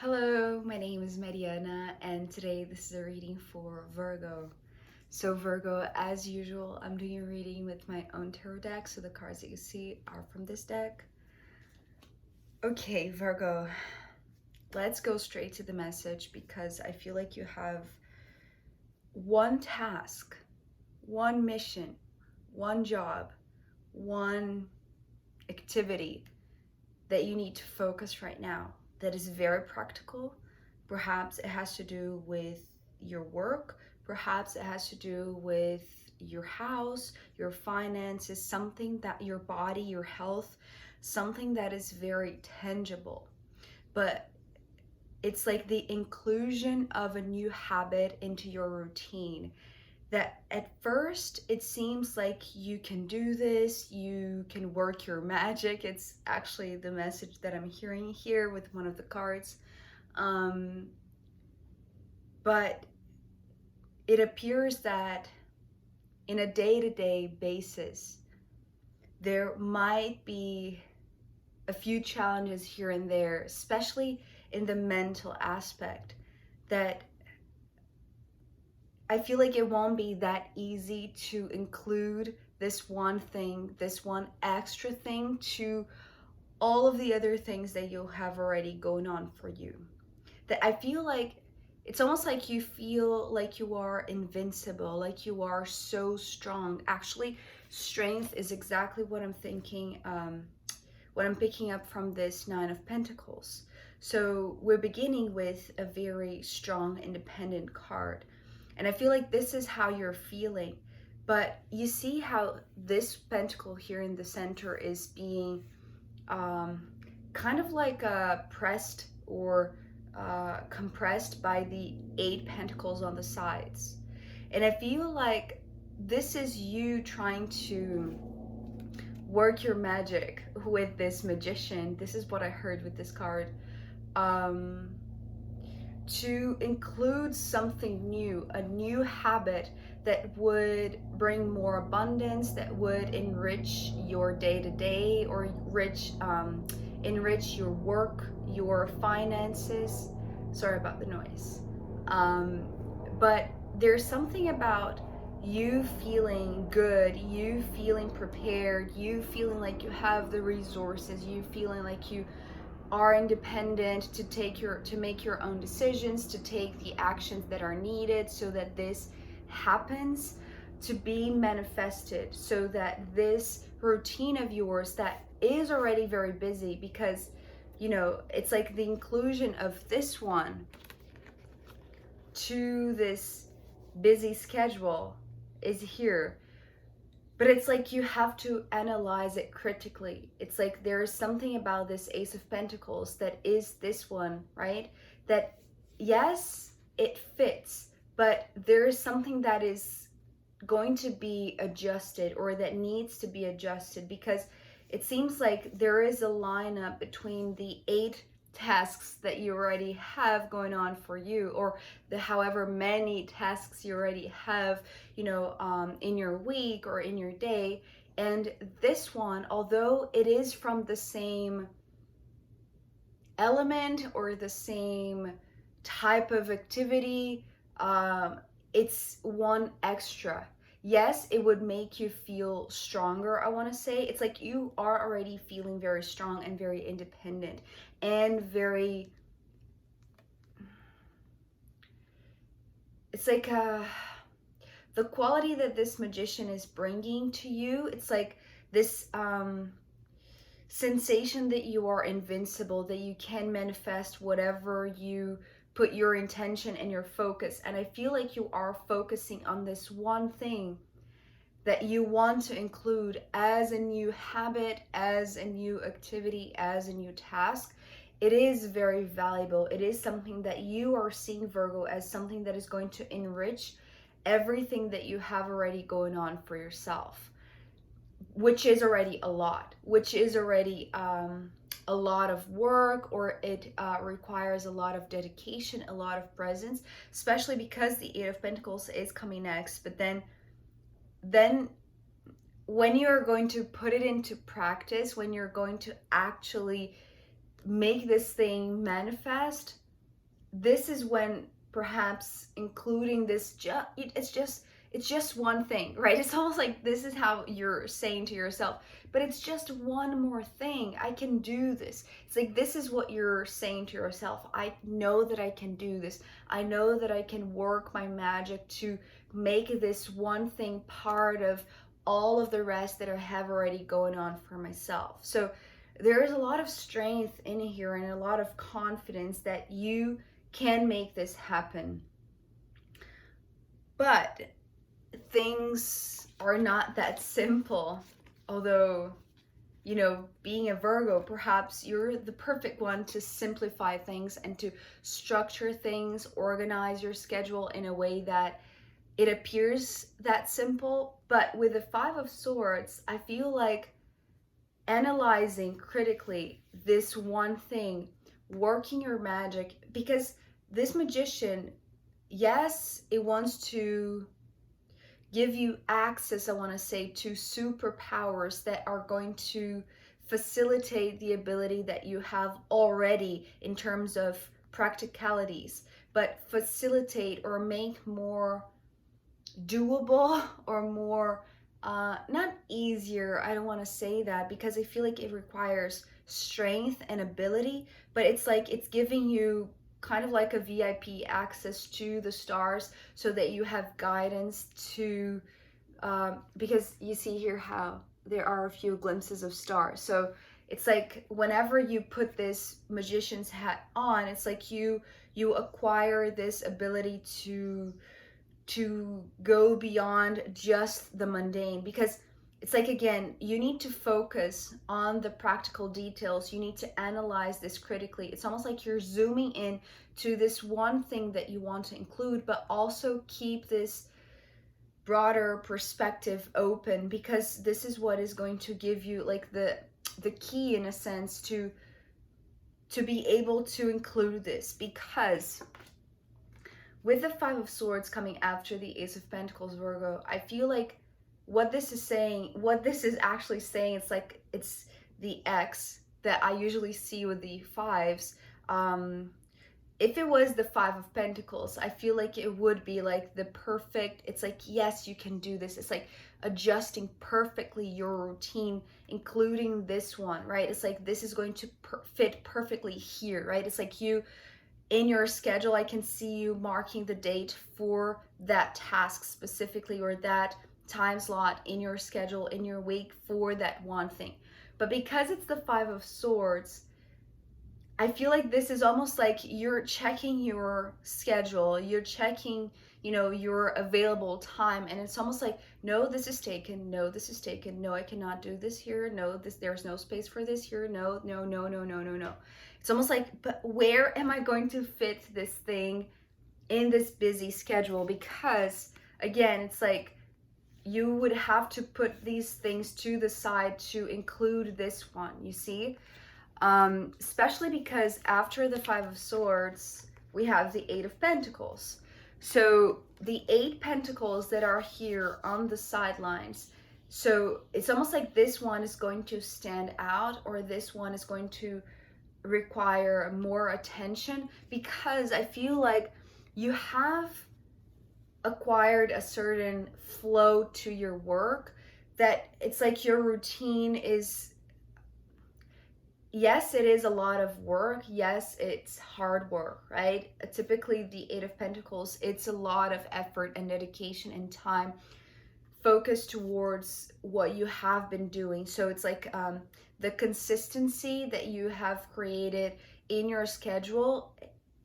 Hello, my name is Mariana, and today this is a reading for Virgo. So Virgo, as usual, I'm doing a reading with my own tarot deck, so the cards that you see are from this deck. Okay, Virgo, let's go straight to the message because I feel like you have one task, one mission, one job, one activity that you need to focus right now that is very practical. Perhaps it has to do with your work, perhaps it has to do with your house, your finances, something that your body, your health, something that is very tangible. But it's like the inclusion of a new habit into your routine that at first it seems like you can do this, you can work your magic. It's actually the message that I'm hearing here with one of the cards. But it appears that in a day-to-day basis, there might be a few challenges here and there, especially in the mental aspect, that I feel like it won't be that easy to include this one thing, this one extra thing to all of the other things that you have already going on for you. That I feel like it's almost like you feel like you are invincible, like you are so strong. Actually, strength is exactly what I'm thinking, what I'm picking up from this Nine of Pentacles. So we're beginning with a very strong, independent card. And I feel like this is how you're feeling. But you see how this pentacle here in the center is being kind of like pressed or compressed by the 8 pentacles on the sides. And I feel like this is you trying to work your magic with this magician. This is what I heard with this card. To include something new, a new habit that would bring more abundance, that would enrich your day-to-day or enrich your work, your finances. Sorry about the noise. But there's something about you feeling good, you feeling prepared, you feeling like you have the resources, you feeling like you are independent to make your own decisions, to take the actions that are needed so that this happens to be manifested, so that this routine of yours that is already very busy, because it's like the inclusion of this one to this busy schedule is here. But it's like you have to analyze it critically. It's like there is something about this Ace of Pentacles that is this one, right? That, yes, it fits, but there is something that is going to be adjusted or that needs to be adjusted, because it seems like there is a lineup between the 8 tasks that you already have going on for you, or the however many tasks you already have, in your week or in your day. And this one, although it is from the same element or the same type of activity, it's one extra. Yes, it would make you feel stronger, I want to say. It's like you are already feeling very strong and very independent and very, it's like the quality that this magician is bringing to you. It's like this sensation that you are invincible, that you can manifest whatever you put your intention and your focus. And I feel like you are focusing on this one thing that you want to include as a new habit, as a new activity, as a new task. It is very valuable. It is something that you are seeing, Virgo, as something that is going to enrich everything that you have already going on for yourself, which is already a lot, which is already a lot of work, or it requires a lot of dedication, a lot of presence, especially because the 8 of Pentacles is coming next. But then when you're going to put it into practice, when you're going to actually make this thing manifest, this is when perhaps including this, it's just one thing, right? It's almost like this is how you're saying to yourself, but it's just one more thing. I can do this. It's like this is what you're saying to yourself. I know that I can do this. I know that I can work my magic to make this one thing part of all of the rest that I have already going on for myself. So there is a lot of strength in here and a lot of confidence that you can make this happen. But things are not that simple. Although, you know, being a Virgo, perhaps you're the perfect one to simplify things and to structure things, organize your schedule in a way that it appears that simple. But with the Five of Swords, I feel like analyzing critically this one thing, working your magic, because this magician, yes, it wants to give you access, I want to say, to superpowers that are going to facilitate the ability that you have already in terms of practicalities, but facilitate or make more doable or more not easier. I don't want to say that because I feel like it requires strength and ability, but it's like it's giving you kind of like a VIP access to the stars so that you have guidance to because you see here how there are a few glimpses of stars. So it's like whenever you put this magician's hat on, it's like you acquire this ability to go beyond just the mundane, because it's like, again, you need to focus on the practical details. You need to analyze this critically. It's almost like you're zooming in to this one thing that you want to include, but also keep this broader perspective open, because this is what is going to give you like the key, in a sense, to be able to include this. Because with the Five of Swords coming after the Ace of Pentacles, Virgo, I feel like what this is saying, what this is actually saying, it's like it's the X that I usually see with the fives. If it was the Five of Pentacles, I feel like it would be like the perfect, it's like, yes, you can do this. It's like adjusting perfectly your routine, including this one, right? It's like this is going to fit perfectly here, right? It's like you, in your schedule, I can see you marking the date for that task specifically, or that time slot in your schedule, in your week, for that one thing. But because it's the Five of Swords, I feel like this is almost like you're checking your schedule, you're checking, you know, your available time, and it's almost like, no, this is taken, no, this is taken, no, I cannot do this here, no, this, there's no space for this here, no, no, no, no, no, no, no. It's almost like, but where am I going to fit this thing in this busy schedule? Because again, it's like you would have to put these things to the side to include this one, you see? Especially because after the Five of Swords, we have the Eight of Pentacles. So the 8 pentacles that are here on the sidelines, so it's almost like this one is going to stand out, or this one is going to require more attention, because I feel like you have acquired a certain flow to your work, that it's like your routine is, yes, it is a lot of work. Yes, it's hard work, right? Typically, the Eight of Pentacles, it's a lot of effort and dedication and time focused towards what you have been doing. So it's like the consistency that you have created in your schedule,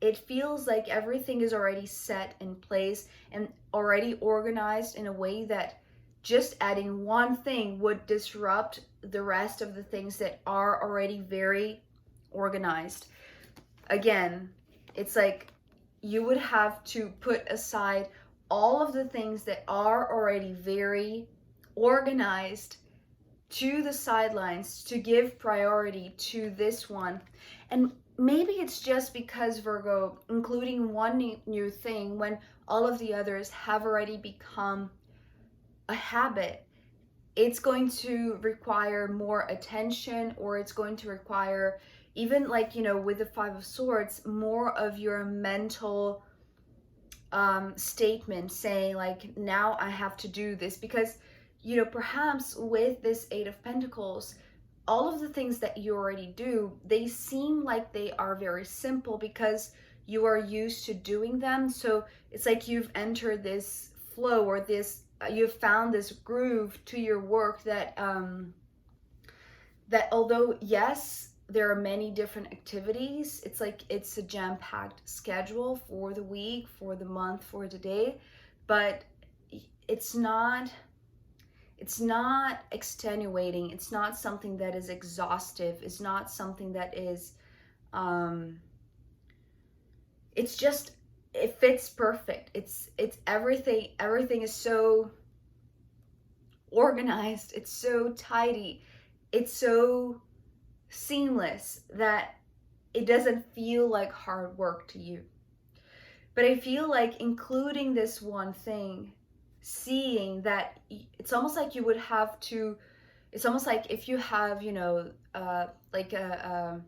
it feels like everything is already set in place and already organized in a way that just adding one thing would disrupt the rest of the things that are already very organized. Again, it's like you would have to put aside all of the things that are already very organized to the sidelines to give priority to this one. And maybe it's just because, Virgo, including one new thing when all of the others have already become a habit, it's going to require more attention, or it's going to require even like, you know, with the Five of Swords, more of your mental statement saying like, now I have to do this. Because, you know, perhaps with this Eight of Pentacles, all of the things that you already do, they seem like they are very simple because you are used to doing them. So it's like you've entered this flow, or this, you've found this groove to your work that that although yes, there are many different activities, it's like it's a jam-packed schedule for the week, for the month, for the day, but it's not extenuating. It's not something that is exhaustive. It's not something that is it's just, it fits perfect. It's everything is so organized, it's so tidy, it's so seamless that it doesn't feel like hard work to you. But I feel like including this one thing, seeing that it's almost like you would have to, it's almost like if you have, you know, like a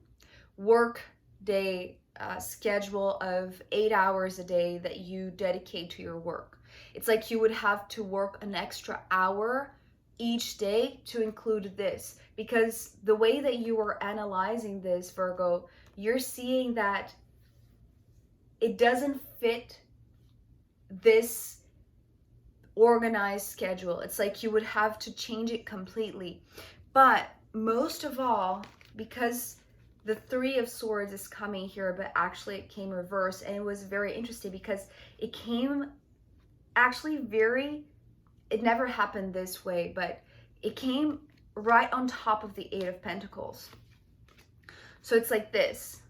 work day schedule of 8 hours a day that you dedicate to your work. It's like you would have to work an extra hour each day to include this, because the way that you are analyzing this, Virgo, you're seeing that it doesn't fit this organized schedule. It's like you would have to change it completely. But most of all, because the Three of Swords is coming here, but actually it came reversed, and it was very interesting because it came actually very, it never happened this way, but it came right on top of the Eight of Pentacles. So it's like this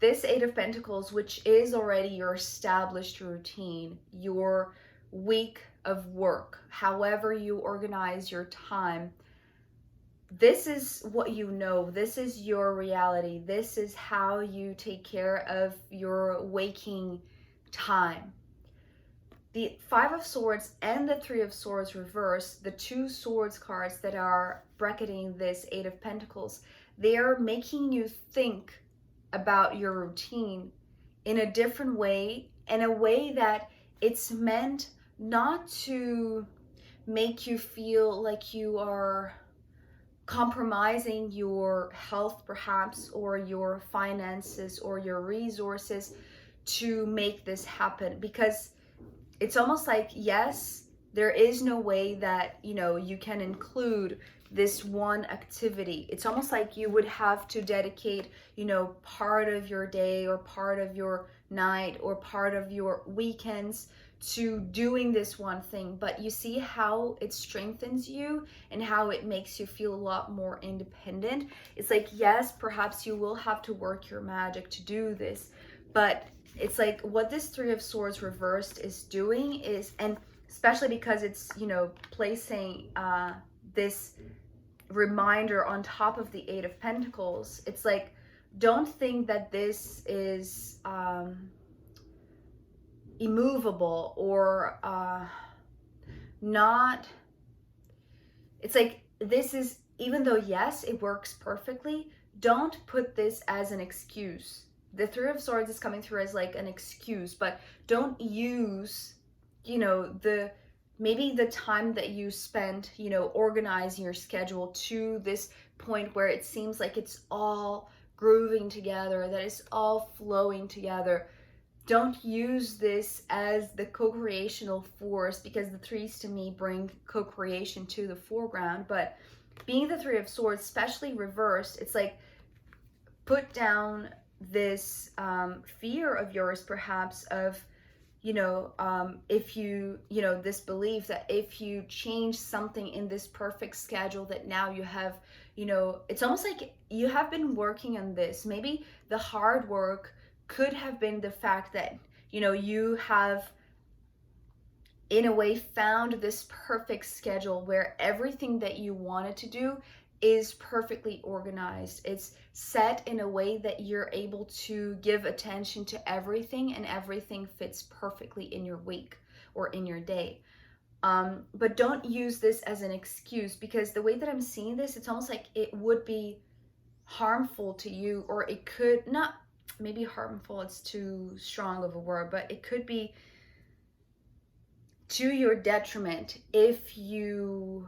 Eight of Pentacles, which is already your established routine, your week of work, however you organize your time. This is what you know. This is your reality. This is how you take care of your waking time. The Five of Swords and the Three of Swords reverse, the two swords cards that are bracketing this Eight of Pentacles, they are making you think about your routine in a different way, in a way that it's meant not to make you feel like you are compromising your health perhaps, or your finances, or your resources to make this happen. Because it's almost like, yes, there is no way that, you know, you can include this one activity. It's almost like you would have to dedicate, you know, part of your day or part of your night or part of your weekends to doing this one thing. But you see how it strengthens you and how it makes you feel a lot more independent. It's like, yes, perhaps you will have to work your magic to do this, but it's like what this Three of Swords reversed is doing is, and especially because it's, you know, placing this reminder on top of the Eight of Pentacles, it's like, don't think that this is immovable or not. It's like, this is, even though yes, it works perfectly, don't put this as an excuse. The Three of Swords is coming through as like an excuse, but don't use, you know, maybe the time that you spent, you know, organizing your schedule to this point where it seems like it's all grooving together, that it's all flowing together. Don't use this as the co-creational force, because the threes to me bring co-creation to the foreground. But being the Three of Swords, especially reversed, it's like, put down this fear of yours perhaps of, you know, if you know, this belief that if you change something in this perfect schedule, that now you have, you know, it's almost like you have been working on this. Maybe the hard work could have been the fact that, you know, you have in a way found this perfect schedule where everything that you wanted to do is perfectly organized. It's set in a way that you're able to give attention to everything, and everything fits perfectly in your week or in your day. But don't use this as an excuse, because the way that I'm seeing this, it's almost like it would be harmful to you, or it could not, maybe harmful, it's too strong of a word, but it could be to your detriment if you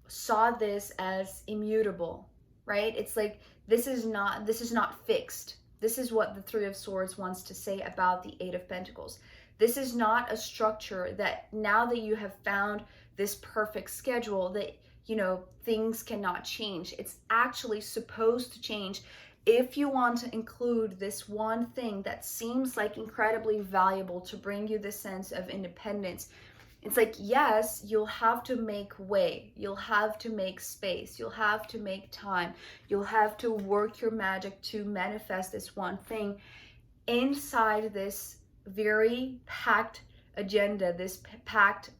saw this as immutable, right? It's like this is not fixed. This is what the Three of Swords wants to say about the Eight of Pentacles. This is not a structure that now that you have found this perfect schedule that, you know, things cannot change. It's actually supposed to change if you want to include this one thing that seems like incredibly valuable to bring you the sense of independence. It's like, yes, you'll have to make way, you'll have to make space, you'll have to make time, you'll have to work your magic to manifest this one thing inside this very packed agenda, this packed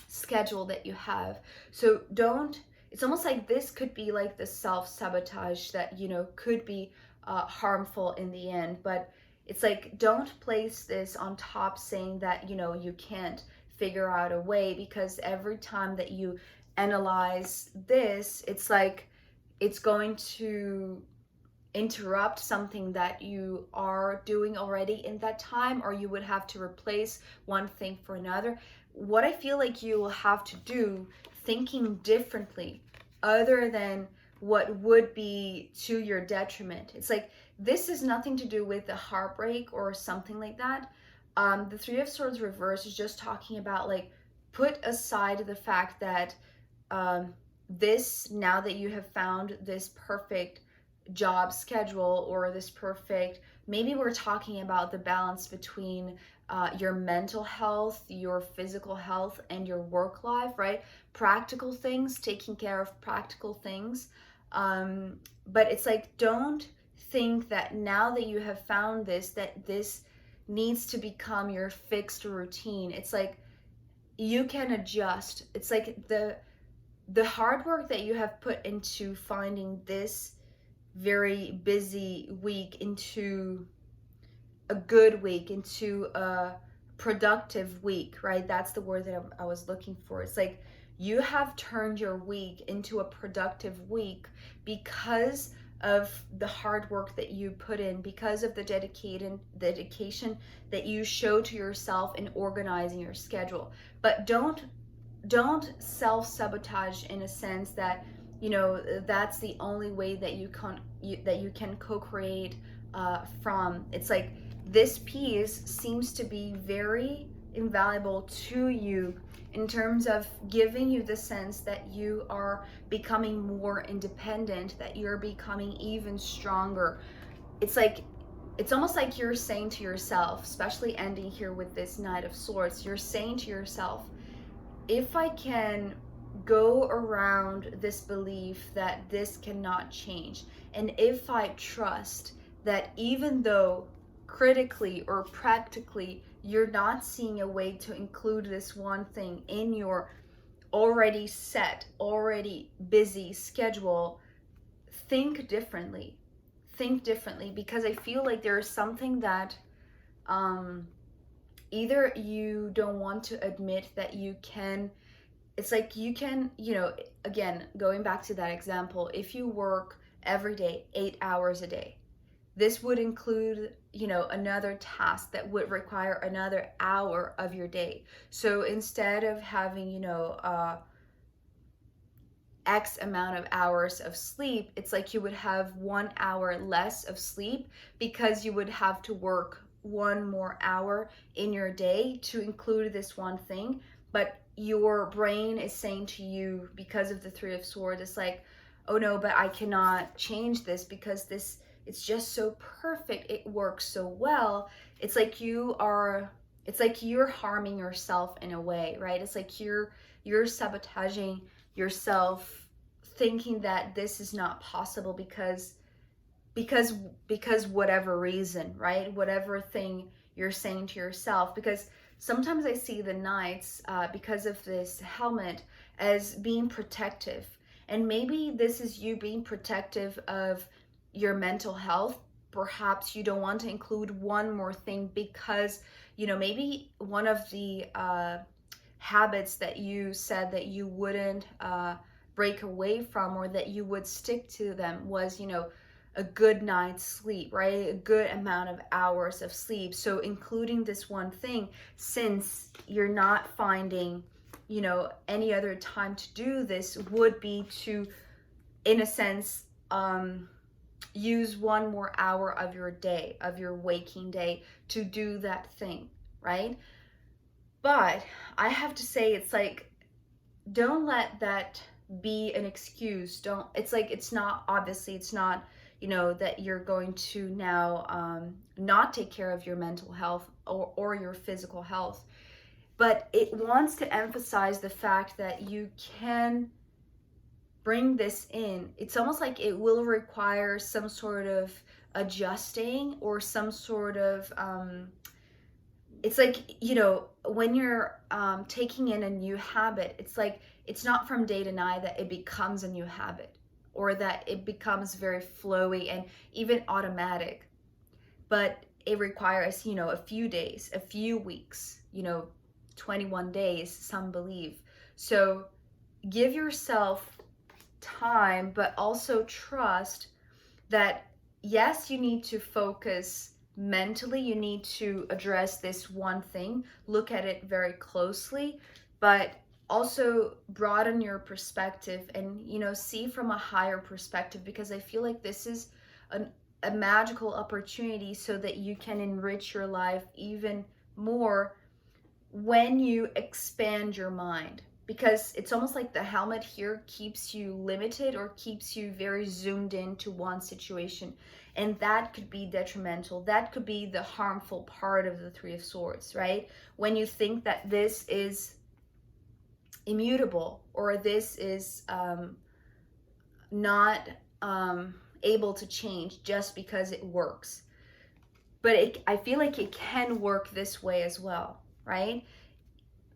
schedule that you have. So don't, it's almost like this could be like the self-sabotage that, you know, could be harmful in the end. But it's like, don't place this on top saying that, you know, you can't figure out a way, because every time that you analyze this, it's like it's going to interrupt something that you are doing already in that time, or you would have to replace one thing for another. What I feel like you will have to do, thinking differently other than what would be to your detriment. It's like, this is nothing to do with the heartbreak or something like that. The Three of Swords reverse is just talking about, like, put aside the fact that this, now that you have found this perfect job schedule, or this perfect, maybe we're talking about the balance between your mental health, your physical health, and your work life, right? Practical things, taking care of practical things. But it's like, don't think that now that you have found this, that this needs to become your fixed routine. It's like, you can adjust. It's like the hard work that you have put into finding this very busy week into a good week, into a productive week, right? That's the word that I was looking for. It's like, you have turned your week into a productive week because of the hard work that you put in, because of the dedication that you show to yourself in organizing your schedule. But don't self-sabotage in a sense that, you know, that's the only way that you can co-create from. It's like, this piece seems to be very invaluable to you in terms of giving you the sense that you are becoming more independent, that you're becoming even stronger. It's like, it's almost like you're saying to yourself, especially ending here with this Knight of Swords, you're saying to yourself, if I can go around this belief that this cannot change, and if I trust that even though critically or practically you're not seeing a way to include this one thing in your already set, already busy schedule, think differently. Think differently, because I feel like there is something that either you don't want to admit that you can. It's like, you can, you know, again, going back to that example, if you work every day 8 hours a day, this would include, you know, another task that would require another hour of your day. So instead of having, you know, X amount of hours of sleep, it's like you would have 1 hour less of sleep, because you would have to work 1 more hour in your day to include this one thing. But your brain is saying to you, because of the Three of Swords, it's like, oh no, but I cannot change this because this, it's just so perfect, it works so well. It's like it's like you're harming yourself in a way, right? It's like you're sabotaging yourself, thinking that this is not possible because whatever reason, right? Whatever thing you're saying to yourself. Because sometimes I see the Knights, because of this helmet, as being protective. And maybe this is you being protective of your mental health. Perhaps you don't want to include one more thing because, you know, maybe one of the habits that you said that you wouldn't break away from, or that you would stick to them, was, you know, a good night's sleep, right? A good amount of hours of sleep. So including this one thing, since you're not finding, you know, any other time to do this, would be to, in a sense, use 1 more hour of your day, of your waking day, to do that thing, right? But I have to say, it's like, don't let that be an excuse. Don't, it's like, it's not, obviously it's not, you know, that you're going to now not take care of your mental health, or your physical health, but it wants to emphasize the fact that you can bring this in. It's almost like it will require some sort of adjusting, or some sort of it's like, you know, when you're taking in a new habit, it's like, it's not from day to night that it becomes a new habit, or that it becomes very flowy and even automatic. But it requires, you know, a few days, a few weeks, you know, 21 days, some believe. So give yourself time, but also trust that, yes, you need to focus mentally, you need to address this one thing, look at it very closely, but also broaden your perspective, and, you know, see from a higher perspective, because I feel like this is a magical opportunity, so that you can enrich your life even more when you expand your mind. Because it's almost like the helmet here keeps you limited, or keeps you very zoomed into one situation, and that could be detrimental. That could be the harmful part of the Three of Swords, right? When you think that this is immutable, or this is not able to change just because it works. But I feel like it can work this way as well, right?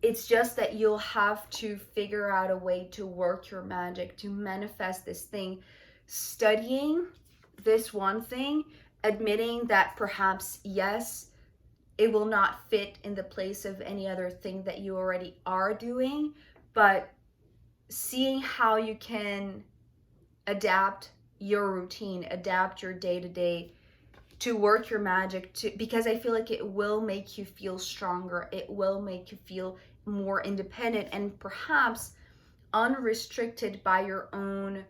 It's just that you'll have to figure out a way to work your magic, to manifest this thing, studying this one thing, admitting that perhaps, yes, it will not fit in the place of any other thing that you already are doing, but seeing how you can adapt your routine, adapt your day-to-day to work your magic, to, because I feel like it will make you feel stronger. It will make you feel more independent, and perhaps unrestricted by your own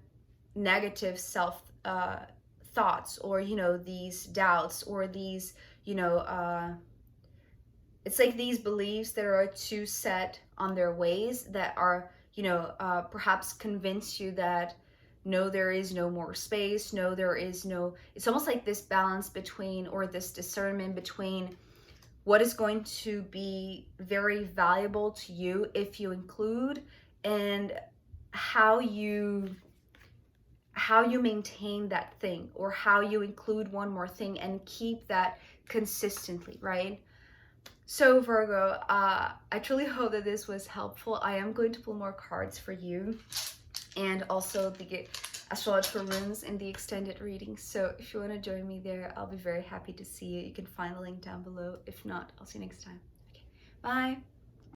negative self thoughts, or, you know, these doubts, or these, you know, it's like these beliefs that are too set on their ways, that are, you know, perhaps convince you that, no, there is no more space, no, there is no, it's almost like this balance between, or this discernment between, what is going to be very valuable to you if you include, and how you maintain that thing, or how you include one more thing and keep that consistently, right? So Virgo, I truly hope that this was helpful. I am going to pull more cards for you, and also the astrological runes in the extended reading. So if you want to join me there, I'll be very happy to see you. You can find the link down below. If not, I'll see you next time. Okay, bye.